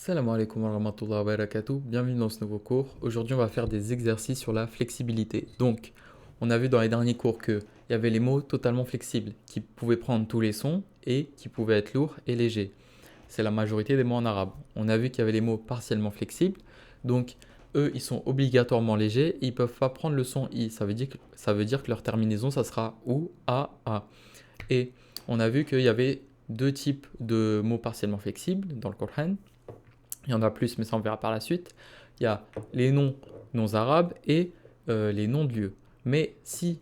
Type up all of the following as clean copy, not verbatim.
Salam alaikum wa rahmatullahi wa barakatuh, bienvenue dans ce nouveau cours. Aujourd'hui on va faire des exercices sur la flexibilité. Donc on a vu dans les derniers cours qu'il y avait les mots totalement flexibles qui pouvaient prendre tous les sons et qui pouvaient être lourds et légers. C'est la majorité des mots en arabe. On a vu qu'il y avait les mots partiellement flexibles, donc eux ils sont obligatoirement légers et ils ne peuvent pas prendre le son i. Ça veut dire que leur terminaison ça sera ou, a. Et on a vu qu'il y avait deux types de mots partiellement flexibles dans le Coran. Il y en a plus, mais ça on verra par la suite. Il y a les noms arabes et les noms de lieux. Mais si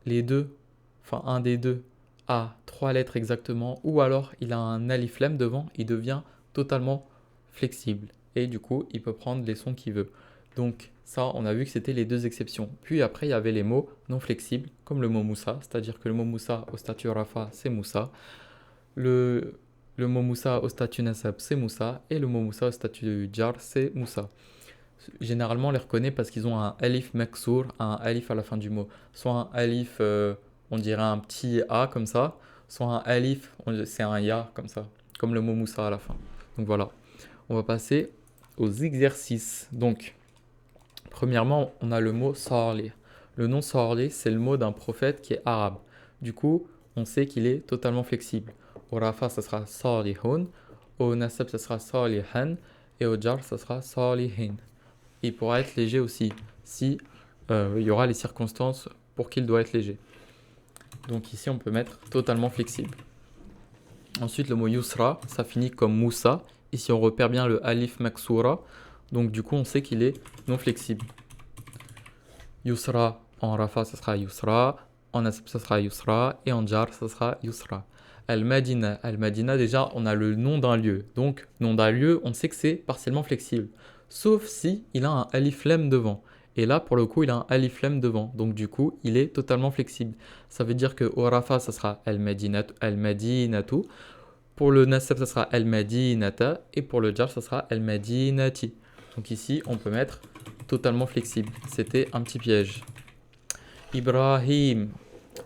les deux, enfin un des deux, a trois lettres exactement, ou alors il a un alif lam devant, il devient totalement flexible. Et du coup, il peut prendre les sons qu'il veut. Donc ça, on a vu que c'était les deux exceptions. Puis après, il y avait les mots non flexibles, comme le mot Moussa, c'est-à-dire que le mot Moussa au statut Rafa, c'est Moussa. Le, le mot Moussa au statut Nasab, c'est Moussa. Et le mot Moussa au statut Jar, c'est Moussa. Généralement, on les reconnaît parce qu'ils ont un alif maksour, un alif à la fin du mot. Soit un alif, on dirait un petit A comme ça, soit un alif, c'est un Ya comme ça, comme le mot Moussa à la fin. Donc voilà, on va passer aux exercices. Donc, premièrement, on a le mot Salih. Le nom Salih, c'est le mot d'un prophète qui est arabe. Du coup, on sait qu'il est totalement flexible. Au Rafa, ça sera Salihun. Au Nasab, ça sera Salihan. Et au Jar, ça sera Salihin. Il pourra être léger aussi, si il y aura les circonstances pour qu'il doit être léger. Donc ici, on peut mettre totalement flexible. Ensuite, le mot Yusra, ça finit comme Moussa. Ici, on repère bien le alif maksoura. Donc du coup, on sait qu'il est non flexible. Yusra, en Rafa, ça sera Yusra. En Nasab, ça sera Yusra. Et en Jar, ça sera Yusra. Al-Madina. Al-Madina, déjà, on a le nom d'un lieu. Donc, nom d'un lieu, on sait que c'est partiellement flexible. Sauf si il a un alif lam devant. Et là, pour le coup, il a un alif lam devant. Donc, du coup, il est totalement flexible. Ça veut dire que au Rafa, ça sera Al-Madinatu. Pour le Nasab, ça sera Al-Madinata. Et pour le Jar, ça sera Al-Madinati. Donc ici, on peut mettre totalement flexible. C'était un petit piège. Ibrahim,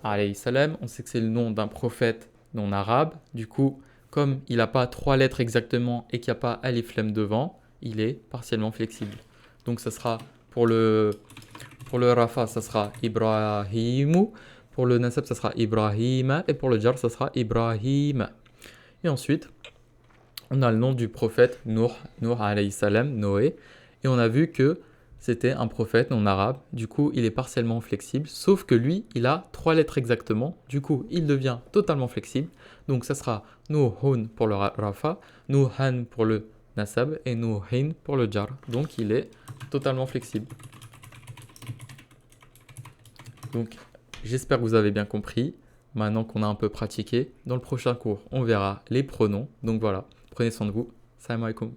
alayhi salam, on sait que c'est le nom d'un prophète non arabe. Du coup, comme il n'a pas trois lettres exactement et qu'il n'y a pas alif lam devant, il est partiellement flexible. Donc ça sera pour le Rafa, ça sera Ibrahimu. Pour le Nasab, ça sera Ibrahima. Et pour le Jar, ça sera Ibrahim. Et ensuite, on a le nom du prophète Nour alayhi salam, Noé. Et on a vu que c'était un prophète non arabe. Du coup, il est partiellement flexible. Sauf que lui, il a trois lettres exactement. Du coup, il devient totalement flexible. Donc ça sera Nuhun pour le Rafa, Nuhan pour le Nasab et Nuhin pour le Jar. Donc il est totalement flexible. Donc j'espère que vous avez bien compris. Maintenant qu'on a un peu pratiqué, dans le prochain cours, on verra les pronoms. Donc voilà, prenez soin de vous. Salam alaikum.